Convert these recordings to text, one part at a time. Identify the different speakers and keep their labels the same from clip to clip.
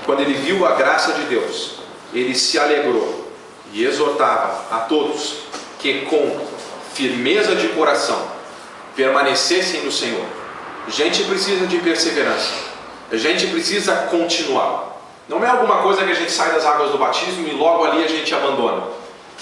Speaker 1: quando ele viu a graça de Deus, ele se alegrou e exortava a todos que com firmeza de coração permanecessem no Senhor. A gente precisa de perseverança, a gente precisa continuar. Não é alguma coisa que a gente sai das águas do batismo e logo ali a gente abandona.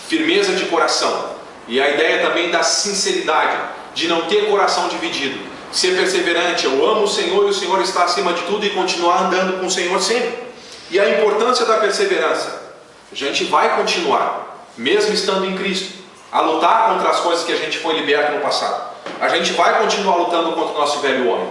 Speaker 1: Firmeza de coração. E a ideia também da sinceridade, de não ter coração dividido. Ser perseverante, eu amo o Senhor e o Senhor está acima de tudo, e continuar andando com o Senhor sempre. E a importância da perseverança. A gente vai continuar, mesmo estando em Cristo, a lutar contra as coisas que a gente foi liberto no passado. A gente vai continuar lutando contra o nosso velho homem.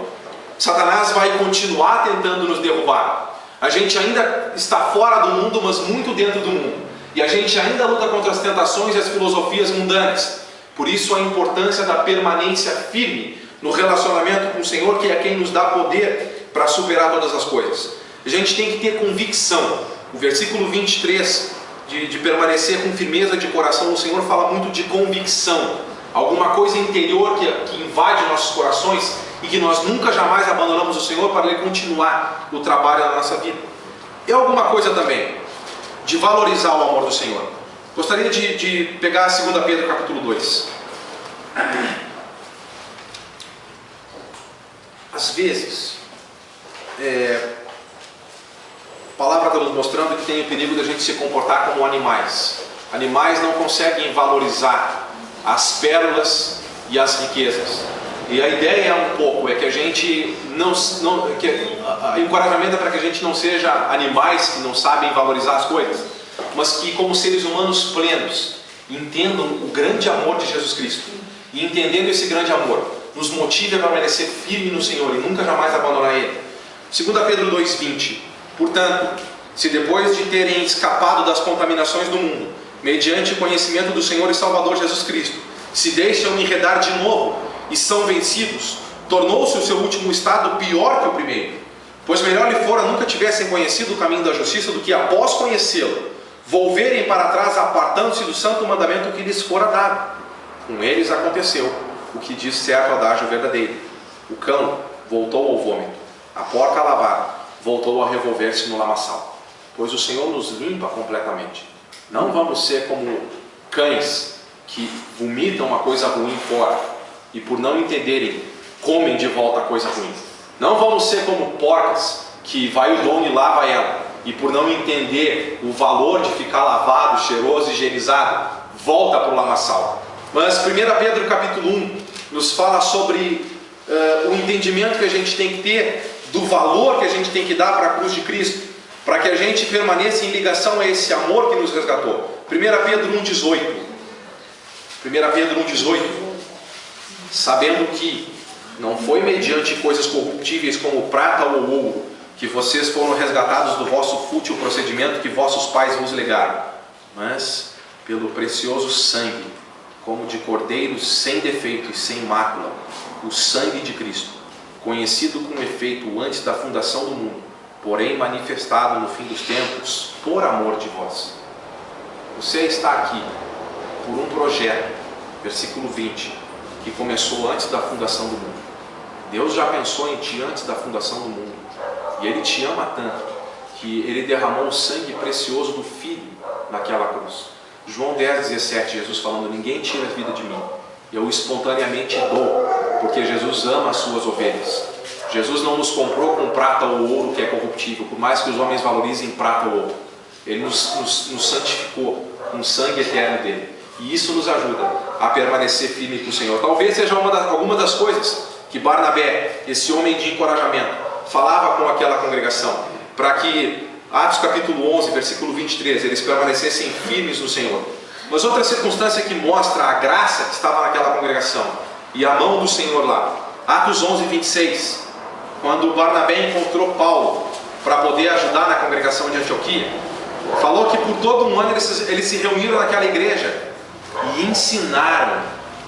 Speaker 1: Satanás vai continuar tentando nos derrubar. A gente ainda está fora do mundo, mas muito dentro do mundo. E a gente ainda luta contra as tentações e as filosofias mundanas. Por isso a importância da permanência firme no relacionamento com o Senhor, que é quem nos dá poder para superar todas as coisas. A gente tem que ter convicção. O versículo 23, de permanecer com firmeza de coração, o Senhor fala muito de convicção. Alguma coisa interior que invade nossos corações e que nós nunca jamais abandonamos o Senhor para Ele continuar o trabalho na nossa vida. E alguma coisa também de valorizar o amor do Senhor. Gostaria de pegar 2 Pedro capítulo 2. Às vezes, a palavra está nos mostrando que tem o perigo de a gente se comportar como animais. Animais não conseguem valorizar as pérolas e as riquezas. E a ideia um pouco é que a gente o encorajamento é para que a gente não seja animais que não sabem valorizar as coisas, mas que como seres humanos plenos entendam o grande amor de Jesus Cristo, e entendendo esse grande amor nos motive a permanecer firme no Senhor e nunca jamais abandonar Ele. 2 Pedro 2,20: portanto, se depois de terem escapado das contaminações do mundo, mediante o conhecimento do Senhor e Salvador Jesus Cristo, se deixam enredar de novo e são vencidos, tornou-se o seu último estado pior que o primeiro. Pois melhor lhe fora nunca tivessem conhecido o caminho da justiça do que, após conhecê-lo, volverem para trás, apartando-se do santo mandamento que lhes fora dado. Com eles aconteceu o que diz certo adágio verdadeiro: o cão voltou ao vômito, a porca lavada voltou a revolver-se no lamaçal. Pois o Senhor nos limpa completamente. Não vamos ser como cães que vomitam uma coisa ruim fora e, por não entenderem, comem de volta a coisa ruim. Não vamos ser como porcas que vai o dono e lava ela, e por não entender o valor de ficar lavado, cheiroso, higienizado, volta para o lamaçal. Mas 1 Pedro capítulo 1 nos fala sobre o entendimento que a gente tem que ter do valor que a gente tem que dar para a cruz de Cristo, para que a gente permaneça em ligação a esse amor que nos resgatou. 1 Pedro 1,18. 1 Pedro 1,18: sabendo que não foi mediante coisas corruptíveis como prata ou ouro que vocês foram resgatados do vosso fútil procedimento que vossos pais vos legaram, mas pelo precioso sangue, como de cordeiros sem defeito e sem mácula, o sangue de Cristo, conhecido com efeito antes da fundação do mundo, porém manifestado no fim dos tempos por amor de vós. Você está aqui por um projeto, versículo 20, que começou antes da fundação do mundo. Deus já pensou em ti antes da fundação do mundo, e Ele te ama tanto que Ele derramou o sangue precioso do Filho naquela cruz. João 10,17, Jesus falando: ninguém tira a vida de mim, eu espontaneamente dou, porque Jesus ama as suas ovelhas. Jesus não nos comprou com prata ou ouro que é corruptível, por mais que os homens valorizem prata ou ouro. Ele nos santificou com o sangue eterno dele, e isso nos ajuda a permanecer firme com o Senhor. Talvez seja alguma das coisas que Barnabé, esse homem de encorajamento, falava com aquela congregação, para que Atos capítulo 11, versículo 23, eles permanecessem firmes no Senhor. Mas outra circunstância que mostra a graça que estava naquela congregação e a mão do Senhor lá, Atos 11, 26, quando Barnabé encontrou Paulo para poder ajudar na congregação de Antioquia, falou que por todo um ano eles se reuniram naquela igreja e ensinaram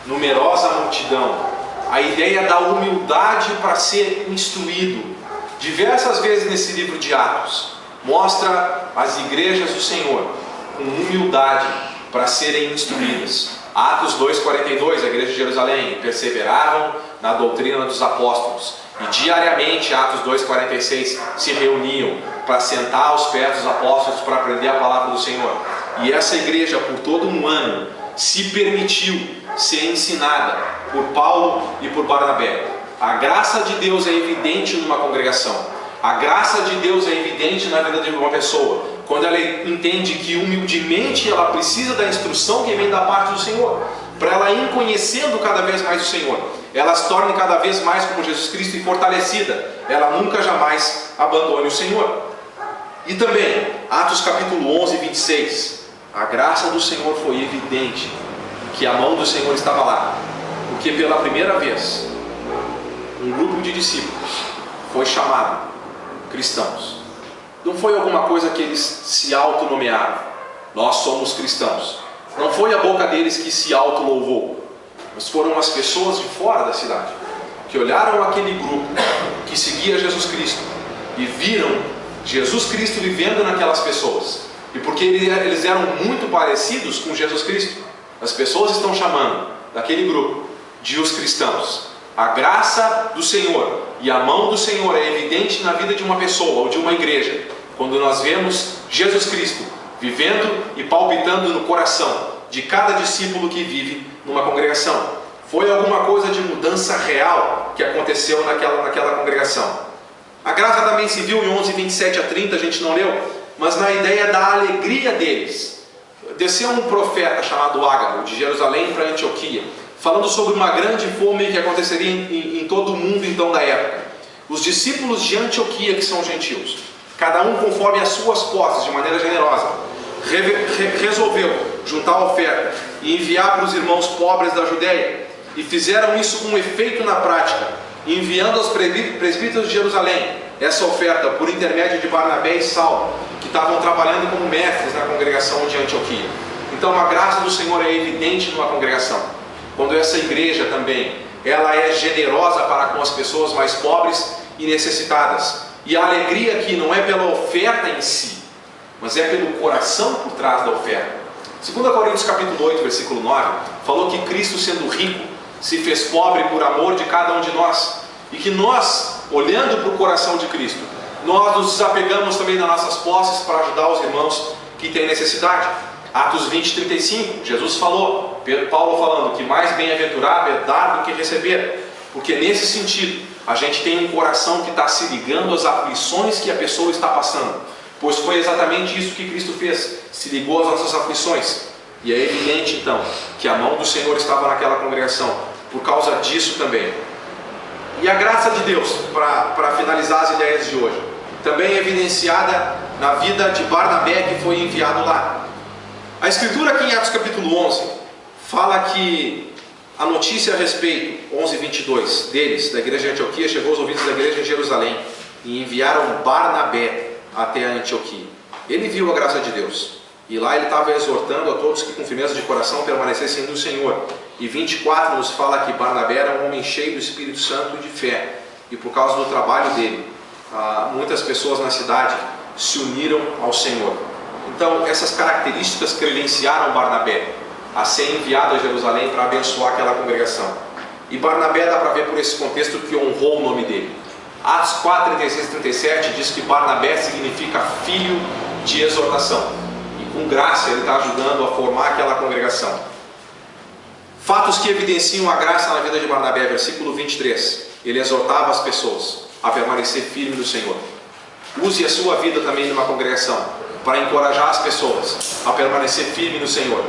Speaker 1: numerosa multidão a ideia da humildade para ser instruído. Diversas vezes nesse livro de Atos mostra as igrejas do Senhor com humildade para serem instruídas. Atos 2,42, a igreja de Jerusalém: perseveravam na doutrina dos apóstolos E diariamente, Atos 2,46, se reuniam para sentar aos pés dos apóstolos para aprender a palavra do Senhor. E essa igreja, por todo um ano, se permitiu ser ensinada por Paulo e por Barnabé. A graça de Deus é evidente numa congregação. A graça de Deus é evidente na vida de uma pessoa, quando ela entende que humildemente ela precisa da instrução que vem da parte do Senhor, para ela ir conhecendo cada vez mais o Senhor, ela se torne cada vez mais como Jesus Cristo e fortalecida, ela nunca jamais abandone o Senhor. E também, Atos capítulo 11, 26, a graça do Senhor foi evidente, que a mão do Senhor estava lá, porque pela primeira vez, um grupo de discípulos foi chamado cristãos. Não foi alguma coisa que eles se autonomearam, nós somos cristãos. Não foi a boca deles que se autolouvou, mas foram as pessoas de fora da cidade, que olharam aquele grupo que seguia Jesus Cristo e viram Jesus Cristo vivendo naquelas pessoas. E porque eles eram muito parecidos com Jesus Cristo, as pessoas estão chamando daquele grupo de os cristãos. A graça do Senhor e a mão do Senhor é evidente na vida de uma pessoa ou de uma igreja, quando nós vemos Jesus Cristo vivendo e palpitando no coração de cada discípulo que vive numa congregação. Foi alguma coisa de mudança real que aconteceu naquela congregação. A graça também se viu em 11, 27 a 30, a gente não leu, mas na ideia da alegria deles. Desceu um profeta chamado Ágabo, de Jerusalém para Antioquia, falando sobre uma grande fome que aconteceria em todo o mundo então da época. Os discípulos de Antioquia, que são gentios, cada um conforme as suas posses, de maneira generosa, resolveu juntar a oferta e enviar para os irmãos pobres da Judéia, e fizeram isso com efeito na prática, enviando aos presbíteros de Jerusalém essa oferta por intermédio de Barnabé e Saulo, que estavam trabalhando como mestres na congregação de Antioquia. Então a graça do Senhor é evidente numa congregação, quando essa igreja também, ela é generosa para com as pessoas mais pobres e necessitadas. E a alegria aqui não é pela oferta em si, mas é pelo coração por trás da oferta. 2 Coríntios capítulo 8, versículo 9, falou que Cristo, sendo rico, se fez pobre por amor de cada um de nós. E que nós, olhando para o coração de Cristo, nós nos desapegamos também das nossas posses para ajudar os irmãos que têm necessidade. Atos 20, 35, Jesus falou, Paulo falando que mais bem-aventurado é dar do que receber, porque nesse sentido a gente tem um coração que está se ligando às aflições que a pessoa está passando, pois foi exatamente isso que Cristo fez, se ligou às nossas aflições. E é evidente então que a mão do Senhor estava naquela congregação, por causa disso também. E a graça de Deus, para finalizar as ideias de hoje, também é evidenciada na vida de Barnabé, que foi enviado lá. A escritura aqui em Atos capítulo 11 fala que a notícia a respeito, 11:22, deles, da igreja de Antioquia, chegou aos ouvidos da igreja de Jerusalém, e enviaram Barnabé até a Antioquia. Ele viu a graça de Deus, e lá ele estava exortando a todos que com firmeza de coração permanecessem no Senhor. E 24 nos fala que Barnabé era um homem cheio do Espírito Santo e de fé, e por causa do trabalho dele, muitas pessoas na cidade se uniram ao Senhor. Então essas características credenciaram Barnabé a ser enviado a Jerusalém para abençoar aquela congregação. E Barnabé dá para ver por esse contexto que honrou o nome dele. Atos 4, 36 e 37 diz que Barnabé significa filho de exortação, e com graça ele está ajudando a formar aquela congregação. Fatos que evidenciam a graça na vida de Barnabé, versículo 23. Ele exortava as pessoas a permanecer firme no Senhor. Use a sua vida também numa congregação para encorajar as pessoas a permanecer firme no Senhor.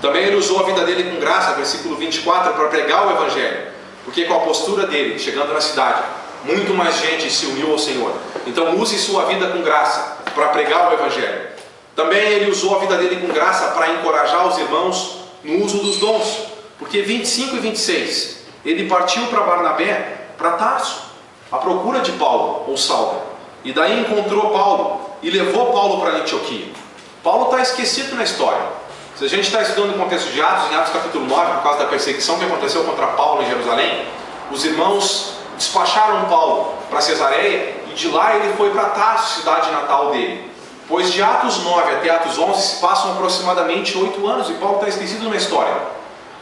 Speaker 1: Também ele usou a vida dele com graça, versículo 24, para pregar o Evangelho, porque com a postura dele, chegando na cidade, muito mais gente se uniu ao Senhor. Então use sua vida com graça para pregar o Evangelho. Também ele usou a vida dele com graça para encorajar os irmãos no uso dos dons, porque 25 e 26, ele partiu para Barnabé, para Tarso, à procura de Paulo ou Saulo, e daí encontrou Paulo e levou Paulo para Antioquia. Paulo está esquecido na história. Se a gente está estudando o contexto de Atos, em Atos capítulo 9, por causa da perseguição que aconteceu contra Paulo em Jerusalém, os irmãos despacharam Paulo para Cesareia, e de lá ele foi para Tarso, cidade natal dele. Pois de Atos 9 até Atos 11 se passam aproximadamente 8 anos, e Paulo está esquecido na história.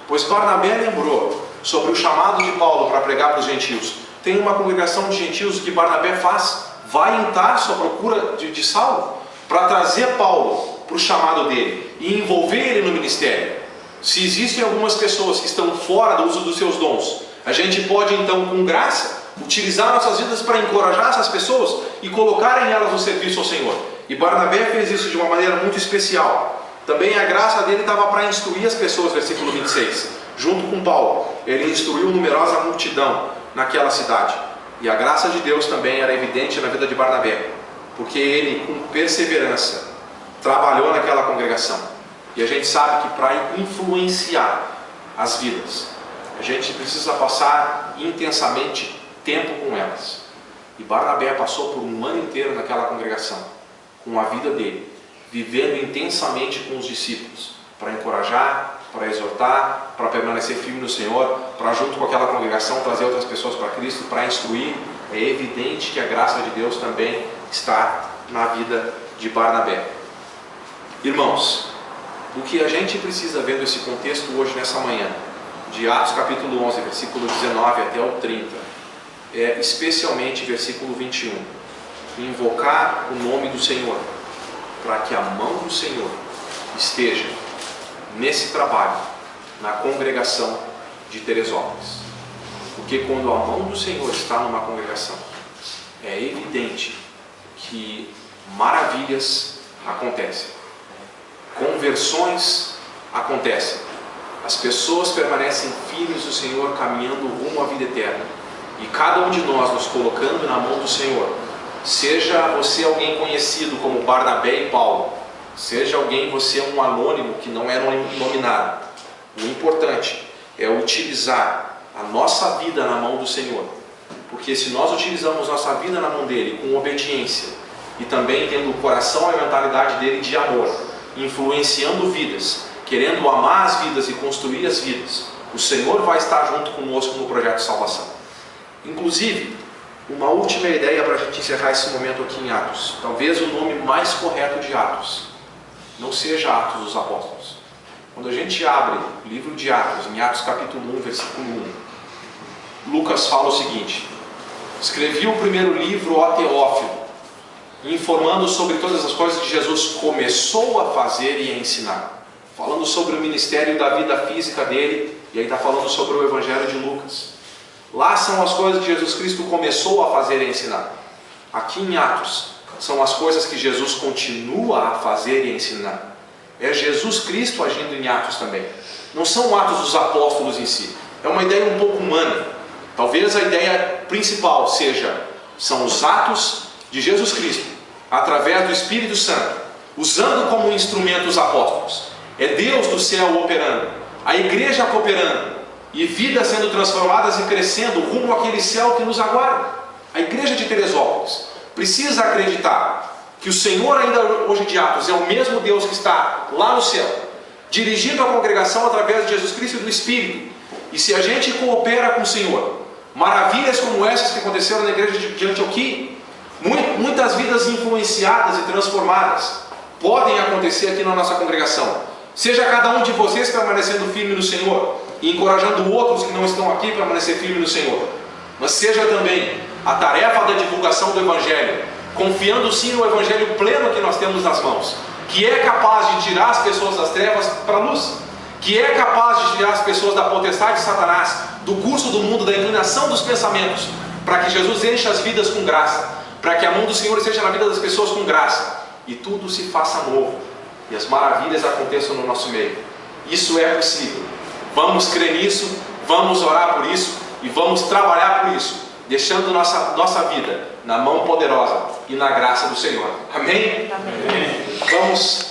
Speaker 1: Pois Barnabé lembrou sobre o chamado de Paulo para pregar para os gentios, tem uma congregação de gentios. O que Barnabé faz? Vai em Tarso à procura de Saulo, para trazer Paulo para o chamado dele e envolver ele no ministério. Se existem algumas pessoas que estão fora do uso dos seus dons, a gente pode então, com graça, utilizar nossas vidas para encorajar essas pessoas e colocarem elas no serviço ao Senhor. E Barnabé fez isso de uma maneira muito especial. Também a graça dele estava para instruir as pessoas, versículo 26. Junto com Paulo, ele instruiu numerosa multidão naquela cidade. E a graça de Deus também era evidente na vida de Barnabé, porque ele, com perseverança, trabalhou naquela congregação. E a gente sabe que para influenciar as vidas, a gente precisa passar intensamente tempo com elas. E Barnabé passou por um ano inteiro naquela congregação, com a vida dele, vivendo intensamente com os discípulos, para encorajar, para exortar, para permanecer firme no Senhor, para junto com aquela congregação trazer outras pessoas para Cristo, para instruir. É evidente que a graça de Deus também está na vida de Barnabé. Irmãos, o que a gente precisa ver nesse contexto hoje, nessa manhã, de Atos capítulo 11, versículo 19 até o 30, é especialmente versículo 21, invocar o nome do Senhor, para que a mão do Senhor esteja nesse trabalho, na congregação de Teresópolis. Porque quando a mão do Senhor está numa congregação, é evidente que maravilhas acontecem, conversões acontecem, as pessoas permanecem firmes no Senhor, caminhando rumo à vida eterna. E cada um de nós nos colocando na mão do Senhor, seja você alguém conhecido como Barnabé e Paulo, seja alguém, você um anônimo que não é nominado, o importante é utilizar a nossa vida na mão do Senhor. Porque se nós utilizamos nossa vida na mão dele com obediência e também tendo o coração e a mentalidade dele de amor, influenciando vidas, querendo amar as vidas e construir as vidas, o Senhor vai estar junto conosco no projeto de salvação. Inclusive, uma última ideia para a gente encerrar esse momento aqui em Atos. Talvez o nome mais correto de Atos não seja Atos dos Apóstolos. Quando a gente abre o livro de Atos, em Atos capítulo 1, versículo 1, Lucas fala o seguinte: escrevi o primeiro livro, ó Teófilo, informando sobre todas as coisas que Jesus começou a fazer e a ensinar. Falando sobre o ministério da vida física dele, e aí está falando sobre o Evangelho de Lucas. Lá são as coisas que Jesus Cristo começou a fazer e a ensinar. Aqui em Atos, são as coisas que Jesus continua a fazer e a ensinar. É Jesus Cristo agindo em Atos também. Não são Atos dos Apóstolos em si. É uma ideia um pouco humana. Talvez a ideia principal são os atos de Jesus Cristo, através do Espírito Santo, usando como instrumento os apóstolos. É Deus do céu operando, a igreja cooperando, e vidas sendo transformadas e crescendo rumo àquele céu que nos aguarda. A igreja de Teresópolis precisa acreditar que o Senhor ainda hoje de Atos é o mesmo Deus que está lá no céu, dirigindo a congregação através de Jesus Cristo e do Espírito. E se a gente coopera com o Senhor, maravilhas como essas que aconteceram na igreja de Antioquia, muitas vidas influenciadas e transformadas podem acontecer aqui na nossa congregação. Seja cada um de vocês permanecendo firme no Senhor e encorajando outros que não estão aqui a permanecer firme no Senhor, mas seja também a tarefa da divulgação do Evangelho, confiando sim no Evangelho pleno que nós temos nas mãos, que é capaz de tirar as pessoas das trevas para a luz, que é capaz de tirar as pessoas da potestade de Satanás, do curso do mundo, da inclinação dos pensamentos, para que Jesus encha as vidas com graça, para que a mão do Senhor esteja na vida das pessoas com graça, e tudo se faça novo, e as maravilhas aconteçam no nosso meio. Isso é possível. Vamos crer nisso, vamos orar por isso, e vamos trabalhar por isso, deixando nossa vida na mão poderosa e na graça do Senhor. Amém? Amém. Vamos